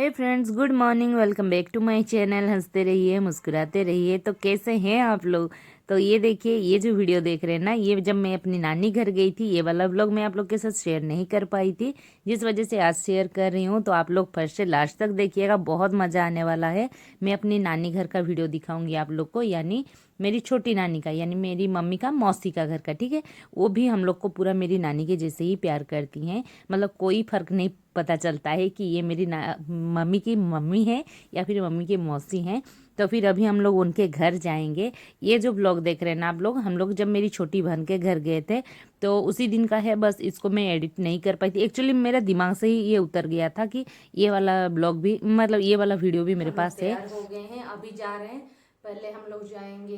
Hey friends, good morning. Welcome back to my channel. हंसते रहिए, मुस्कुराते रहिए। तो कैसे हैं आप लोग? तो ये देखिए, ये जो वीडियो देख रहे हैं ना, ये जब मैं अपनी नानी घर गई थी, ये वाला व्लॉग मैं आप लोग के साथ शेयर नहीं कर पाई थी, जिस वजह से आज शेयर कर रही हूँ। तो आप लोग फर्स्ट से लास्ट तक देखिएगा, बहुत मज़ा आने वाला है। मैं अपनी नानी घर का वीडियो दिखाऊंगी आप लोग को, यानी मेरी छोटी नानी का, यानी मेरी मम्मी का, मौसी का घर का। ठीक है, वो भी हम लोग को पूरा मेरी नानी के जैसे ही प्यार करती हैं। मतलब कोई फर्क नहीं पता चलता है कि ये मेरी मम्मी की मम्मी है या फिर मम्मी की मौसी हैं। तो फिर अभी हम लोग उनके घर जाएंगे। ये जो ब्लॉग देख रहे हैं ना आप लोग, हम लोग जब मेरी छोटी बहन के घर गए थे तो उसी दिन का है। बस इसको मैं एडिट नहीं कर पाई थी, एक्चुअली मेरा दिमाग से ही ये उतर गया था कि ये वाला ब्लॉग भी, मतलब ये वाला वीडियो भी मेरे पास है। तैयार हो गए हैं, अभी जा रहे हैं। पहले हम लोग जाएंगे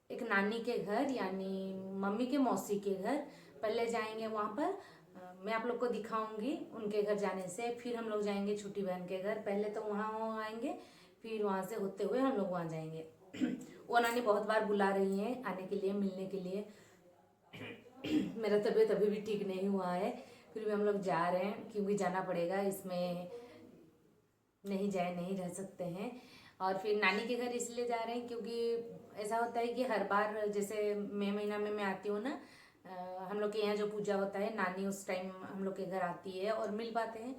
एक नानी के घर, यानी मम्मी के मौसी के घर। पहले जाएंगे वहाँ पर, मैं आप लोग को दिखाऊंगी उनके घर जाने से। फिर हम लोग जाएंगे छोटी बहन के घर। पहले तो वहाँ आएंगे, फिर वहाँ से होते हुए हम लोग वहाँ जाएंगे। वो नानी बहुत बार बुला रही हैं आने के लिए, मिलने के लिए। मेरा तबीयत अभी भी ठीक नहीं हुआ है, फिर भी हम लोग जा रहे हैं क्योंकि जाना पड़ेगा। इसमें नहीं जाए नहीं रह सकते हैं। और फिर नानी के घर इसलिए जा रहे हैं क्योंकि ऐसा होता है कि हर बार जैसे मई महीना में मैं आती हूँ ना, हम लोग के यहाँ जो पूजा होता है, नानी उस टाइम हम लोग के घर आती है और मिल पाते हैं।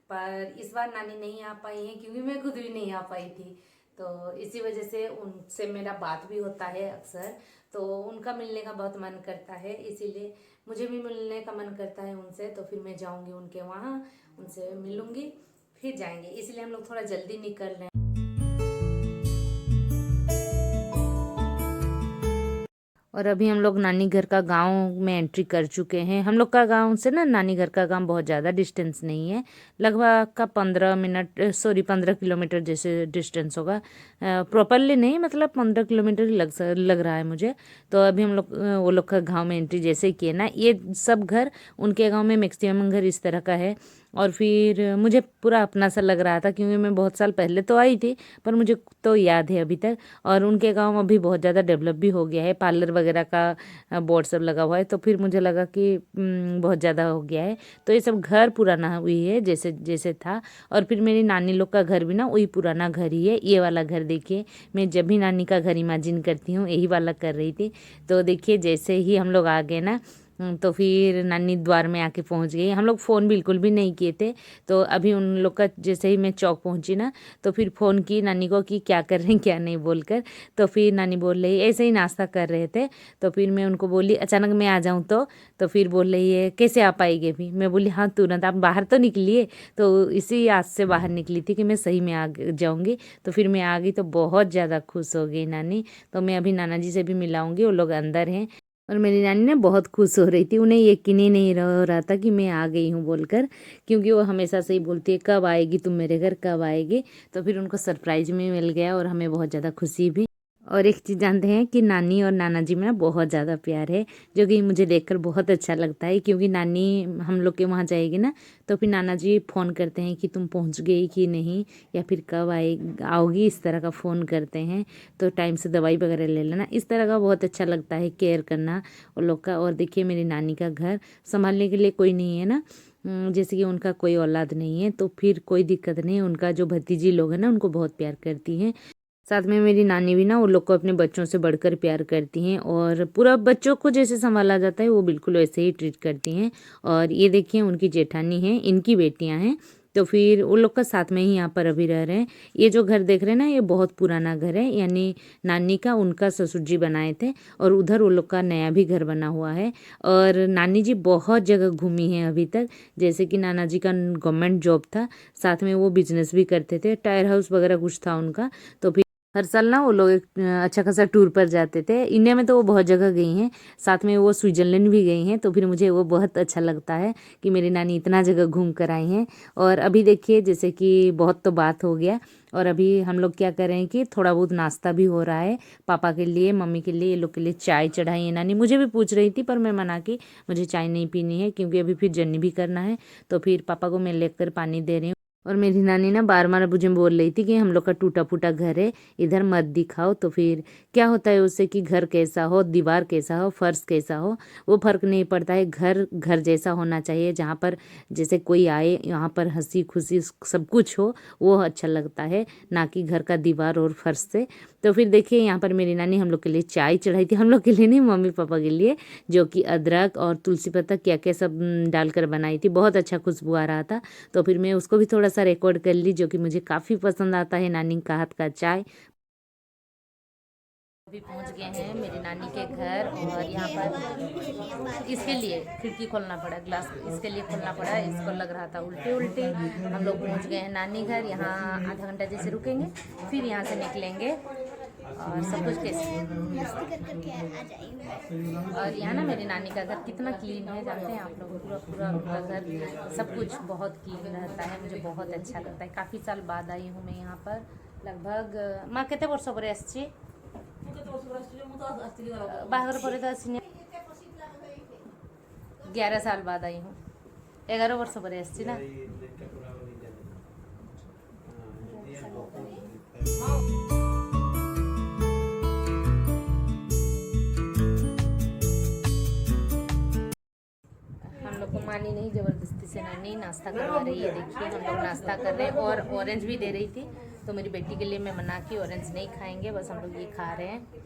पर इस बार नानी नहीं आ पाई है क्योंकि मैं खुद भी नहीं आ पाई थी। तो इसी वजह से उनसे मेरा बात भी होता है अक्सर। तो उनका मिलने का बहुत मन करता है, इसीलिए मुझे भी मिलने का मन करता है उनसे। तो फिर मैं जाऊँगी उनके वहाँ, उनसे मिलूँगी, फिर जाएंगे। इसलिए हम लोग थोड़ा जल्दी निकल रहे हैं। और अभी हम लोग नानी घर का गांव में एंट्री कर चुके हैं। हम लोग का गांव से ना नानी घर का गांव बहुत ज़्यादा डिस्टेंस नहीं है, लगभग का 15 किलोमीटर जैसे डिस्टेंस होगा। प्रॉपरली नहीं, मतलब 15 किलोमीटर ही लग रहा है मुझे। तो अभी हम लोग वो लोग का गांव में एंट्री जैसे ही किए ना, ये सब घर उनके गांव में मैक्सिमम घर इस तरह का है। और फिर मुझे पूरा अपना सा लग रहा था क्योंकि मैं बहुत साल पहले तो आई थी, पर मुझे तो याद है अभी तक। और उनके गांव अभी बहुत ज़्यादा डेवलप भी हो गया है, पार्लर वगैरह का बोर्ड सब लगा हुआ है। तो फिर मुझे लगा कि बहुत ज़्यादा हो गया है। तो ये सब घर पुराना हुई है जैसे जैसे था। और फिर मेरी नानी लोग का घर भी ना वही पुराना घर ही है। ये वाला घर देखिए, मैं जब भी नानी का घर इमेजिन करती हूँ यही वाला कर रही थी। तो देखिए, जैसे ही हम लोग आ गए ना, तो फिर नानी द्वार में आके पहुंच गई। हम लोग फ़ोन बिल्कुल भी नहीं किए थे। तो अभी उन लोग का जैसे ही मैं चौक पहुंची ना, तो फिर फ़ोन की नानी को कि क्या कर रहे हैं क्या नहीं बोलकर। तो फिर नानी बोल रही, ऐसे ही नाश्ता कर रहे थे। तो फिर मैं उनको बोली अचानक मैं आ जाऊं तो फिर बोल रही है कैसे आ पाएगी अभी। मैं बोली हाँ तुरंत, आप बाहर तो निकलिए। तो इसी आस से बाहर निकली थी कि मैं सही में आ जाऊँगी। तो फिर मैं आ गई तो बहुत ज़्यादा खुश हो गई नानी। तो मैं अभी नाना जी से भी मिलाऊंगी, वो लोग अंदर हैं। और मेरी नानी ना बहुत खुश हो रही थी, उन्हें यकीन ही नहीं हो रहा था कि मैं आ गई हूँ बोलकर, क्योंकि वो हमेशा से ही बोलती है कब आएगी तुम मेरे घर, कब आएगी। तो फिर उनको सरप्राइज में मिल गया और हमें बहुत ज़्यादा खुशी भी। और एक चीज़ जानते हैं कि नानी और नाना जी में ना बहुत ज़्यादा प्यार है, जो कि मुझे देखकर बहुत अच्छा लगता है। क्योंकि नानी हम लोग के वहाँ जाएगी ना, तो फिर नाना जी फ़ोन करते हैं कि तुम पहुँच गई कि नहीं, या फिर कब आओगी, इस तरह का फ़ोन करते हैं। तो टाइम से दवाई वगैरह ले लेना, इस तरह का बहुत अच्छा लगता है केयर करना उन लोग का। और देखिए, मेरी नानी का घर संभालने के लिए कोई नहीं है ना, जैसे कि उनका कोई औलाद नहीं है, तो फिर कोई दिक्कत नहीं है। उनका जो भतीजी लोग हैं ना, उनको बहुत प्यार करती हैं। साथ में मेरी नानी भी ना वो लोग को अपने बच्चों से बढ़कर प्यार करती हैं, और पूरा बच्चों को जैसे संभाला जाता है वो बिल्कुल वैसे ही ट्रीट करती हैं। और ये देखिए, उनकी जेठानी हैं, इनकी बेटियां हैं। तो फिर वो लोग का साथ में ही यहाँ पर अभी रह रहे हैं। ये जो घर देख रहे हैं ना, ये बहुत पुराना घर है, यानी नानी का उनका ससुर जी बनाए थे। और उधर वो लोग का नया भी घर बना हुआ है। और नानी जी बहुत जगह घूमी हैं अभी तक, जैसे कि नाना जी का गवर्नमेंट जॉब था, साथ में वो बिजनेस भी करते थे, टायर हाउस वगैरह कुछ था उनका। तो फिर हर साल ना वो लोग एक अच्छा खासा टूर पर जाते थे। इंडिया में तो वो बहुत जगह गई हैं, साथ में वो स्विट्जरलैंड भी गई हैं। तो फिर मुझे वो बहुत अच्छा लगता है कि मेरी नानी इतना जगह घूम कर आई हैं। और अभी देखिए, जैसे कि बहुत तो बात हो गया, और अभी हम लोग क्या कर रहे हैं कि थोड़ा बहुत नाश्ता भी हो रहा है। पापा के लिए, मम्मी के लिए, ये लोग के लिए चाय चढ़ाई है नानी। मुझे भी पूछ रही थी पर मैं मना की, मुझे चाय नहीं पीनी है क्योंकि अभी फिर जर्नी भी करना है। तो फिर पापा को मैं लेकर पानी दे रही हूँ। और मेरी नानी ना बार बार मुझे बोल रही थी कि हम लोग का टूटा फूटा घर है, इधर मत दिखाओ। तो फिर क्या होता है उससे कि घर कैसा हो, दीवार कैसा हो, फर्श कैसा हो, वो फर्क नहीं पड़ता है। घर घर जैसा होना चाहिए, जहाँ पर जैसे कोई आए यहाँ पर हंसी खुशी सब कुछ हो, वो अच्छा लगता है, ना कि घर का दीवार और फर्श से। तो फिर देखिए यहाँ पर मेरी नानी हम लोग के लिए चाय चढ़ाई थी, हम लोग के लिए नहीं, मम्मी पापा के लिए, जो कि अदरक और तुलसी पत्ता क्या क्या सब डालकर बनाई थी। बहुत अच्छा खुशबू आ रहा था। तो फिर मैं उसको भी थोड़ा सा रिकॉर्ड कर ली, जो कि मुझे काफ़ी पसंद आता है नानी का हाथ का चाय। अभी पहुंच गए हैं मेरी नानी के घर, और यहाँ पर इसके लिए खिड़की खोलना पड़ा, ग्लास इसके लिए खोलना पड़ा, इसको लग रहा था उल्टे उल्टे। हम लोग पहुंच गए हैं नानी घर, यहाँ आधा घंटा जैसे रुकेंगे, फिर यहाँ से निकलेंगे और सब कुछ कैसे। और यहाँ ना मेरी नानी का घर कितना क्लीन है जानते हैं आप लोग, पूरा पूरा उनका घर सब कुछ बहुत क्लीन रहता है, मुझे बहुत अच्छा लगता है। काफ़ी साल बाद आई हूँ मैं यहाँ पर, लगभग माँ केते वर्ष पर आसछि, बाहर पर तो आसी 11 साल बाद आई हूँ, 11 वर्ष पर आसछि ना। हम लोग को मानी नहीं, ज़बरदस्ती से नानी नाश्ता करवा रही है। देखिए हम लोग नाश्ता कर रहे हैं, और ऑरेंज भी दे रही थी, तो मेरी बेटी के लिए मैं मना की, ऑरेंज नहीं खाएंगे, बस हम लोग ये खा रहे हैं।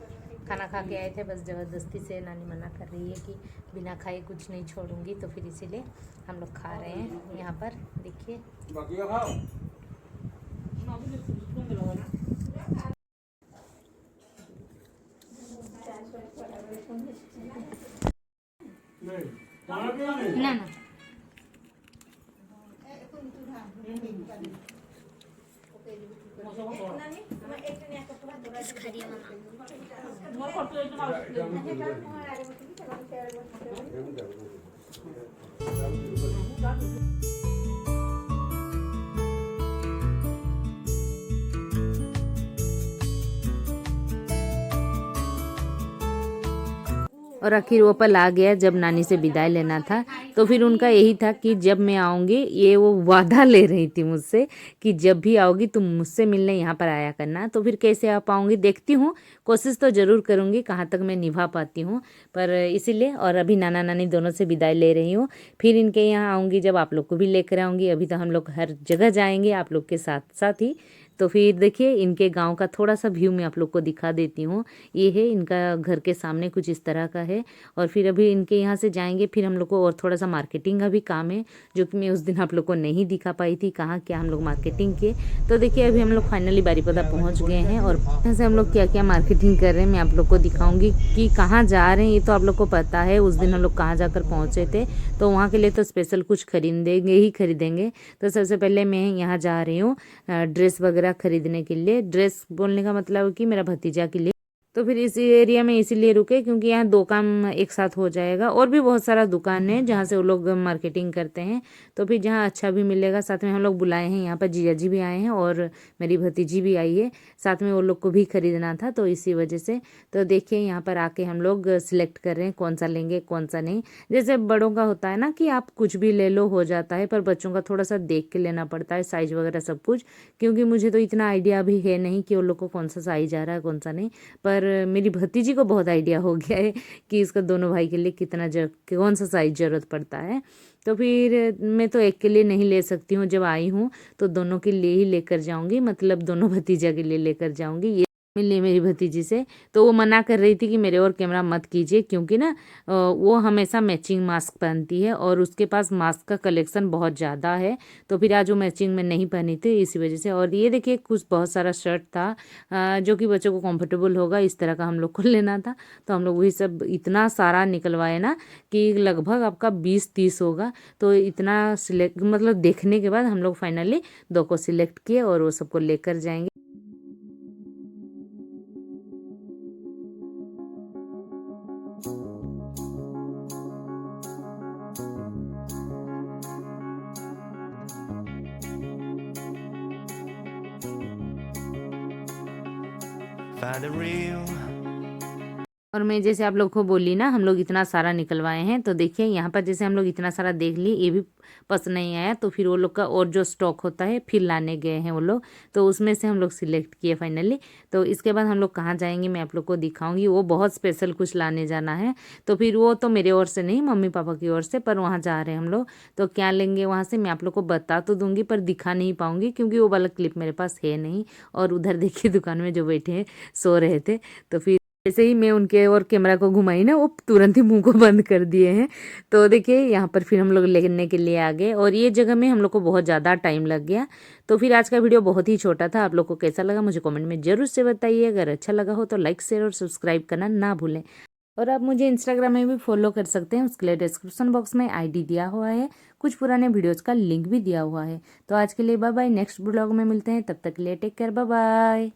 खाना खा के आए थे, बस ज़बरदस्ती से नानी मना कर रही है कि बिना खाए कुछ नहीं छोड़ूंगी, तो फिर इसीलिए हम लोग खा रहे हैं यहाँ पर। देखिए ना ना और आखिर वो पल आ गया जब नानी से विदाई लेना था। तो फिर उनका यही था कि जब मैं आऊँगी, ये वो वादा ले रही थी मुझसे कि जब भी आओगी तुम मुझसे मिलने यहाँ पर आया करना। तो फिर कैसे आ पाऊँगी देखती हूँ, कोशिश तो ज़रूर करूँगी कहाँ तक मैं निभा पाती हूँ। पर इसीलिए, और अभी नाना नानी दोनों से विदाई ले रही हूँ, फिर इनके यहाँ आऊँगी जब आप लोग को भी लेकर आऊँगी। अभी तो हम लोग हर जगह जाएंगे आप लोग के साथ साथ ही। तो फिर देखिए इनके गांव का थोड़ा सा व्यू मैं आप लोग को दिखा देती हूँ। ये है इनका घर के सामने कुछ इस तरह का है। और फिर अभी इनके यहाँ से जाएंगे, फिर हम लोग को और थोड़ा सा मार्केटिंग का भी काम है, जो कि मैं उस दिन आप लोग को नहीं दिखा पाई थी कहाँ क्या हम लोग मार्केटिंग किए। तो देखिए अभी हम लोग फाइनली बारीपदा पहुँच गए हैं, और यहाँ से हम लोग क्या क्या मार्केटिंग कर रहे हैं मैं आप लोग को दिखाऊंगी कि कहाँ जा रहे हैं। ये तो आप लोग को पता है उस दिन हम लोग कहाँ जाकर पहुँचे थे, तो वहाँ के लिए तो स्पेशल कुछ खरीदेंगे ही खरीदेंगे। तो सबसे पहले मैं यहाँ जा रही हूँ ड्रेस वगैरह खरीदने के लिए। ड्रेस बोलने का मतलब कि मेरा भतीजा के लिए। तो फिर इस एरिया में इसीलिए रुके क्योंकि यहाँ दो काम एक साथ हो जाएगा, और भी बहुत सारा दुकान है जहाँ से वो लोग मार्केटिंग करते हैं। तो फिर जहाँ अच्छा भी मिलेगा, साथ में हम लोग बुलाए हैं यहाँ पर, जीजा जी भी आए हैं और मेरी भतीजी भी आई है, साथ में वो लोग को भी खरीदना था, तो इसी वजह से। तो देखिए यहाँ पर आके हम लोग सिलेक्ट कर रहे हैं कौन सा लेंगे कौन सा नहीं। जैसे बड़ों का होता है ना कि आप कुछ भी ले लो हो जाता है, पर बच्चों का थोड़ा सा देख के लेना पड़ता है साइज वगैरह सब कुछ, क्योंकि मुझे तो इतना आइडिया भी है नहीं कि वो लोग को कौन सा साइज आ रहा है कौन सा नहीं। पर मेरी भतीजी को बहुत आइडिया हो गया है कि इसका दोनों भाई के लिए कितना कौन सा साइज ज़रूरत पड़ता है। तो फिर मैं तो एक के लिए नहीं ले सकती हूँ, जब आई हूँ तो दोनों के लिए ही लेकर जाऊँगी, मतलब दोनों भतीजा के लिए लेकर जाऊँगी। ये मिली मेरी भतीजी से, तो वो मना कर रही थी कि मेरे और कैमरा मत कीजिए, क्योंकि ना वो हमेशा मैचिंग मास्क पहनती है और उसके पास मास्क का कलेक्शन बहुत ज़्यादा है। तो फिर आज वो मैचिंग में नहीं पहनी थी इसी वजह से। और ये देखिए कुछ बहुत सारा शर्ट था जो कि बच्चों को कंफर्टेबल होगा इस तरह का हम लोग को लेना था। तो हम लोग वही सब इतना सारा निकलवाए ना कि लगभग आपका 20-30 होगा। तो इतना सिलेक्ट मतलब देखने के बाद हम लोग फाइनली 2 को सिलेक्ट किए और वो सबको लेकर जाएंगे। Find a real और मैं जैसे आप लोग को बोली ना, हम लोग इतना सारा निकलवाए हैं, तो देखिए यहाँ पर जैसे हम लोग इतना सारा देख लिए, ये भी पसंद नहीं आया, तो फिर वो लोग का और जो स्टॉक होता है फिर लाने गए हैं वो लोग, तो उसमें से हम लोग सिलेक्ट किए फाइनली। तो इसके बाद हम लोग कहाँ जाएंगे मैं आप लोग को दिखाऊंगी, वो बहुत स्पेशल कुछ लाने जाना है, तो फिर वो तो मेरे ओर से नहीं, मम्मी पापा की ओर से, पर वहाँ जा रहे हैं हम लोग। तो क्या लेंगे वहाँ से मैं आप लोग को बता तो दूंगी, पर दिखा नहीं पाऊंगी क्योंकि वो वाला क्लिप मेरे पास है नहीं। और उधर देखिए दुकान में जो बैठे हैं सो रहे थे, तो फिर जैसे ही मैं उनके और कैमरा को घुमाई ना, वो तुरंत ही मुंह को बंद कर दिए हैं। तो देखिए यहाँ पर फिर हम लोग लेने के लिए आ गए, और ये जगह में हम लोग को बहुत ज़्यादा टाइम लग गया। तो फिर आज का वीडियो बहुत ही छोटा था, आप लोग को कैसा लगा मुझे कमेंट में जरूर से बताइए। अगर अच्छा लगा हो तो लाइक शेयर और सब्सक्राइब करना ना भूलें। और आप मुझे इंस्टाग्राम में भी फॉलो कर सकते हैं, उसके लिए डिस्क्रिप्शन बॉक्स में आईडी दिया हुआ है, कुछ पुराने वीडियोज़ का लिंक भी दिया हुआ है। तो आज के लिए बाय बाय, नेक्स्ट ब्लॉग में मिलते हैं, तब तक के लिए टेक केयर, बाय बाय।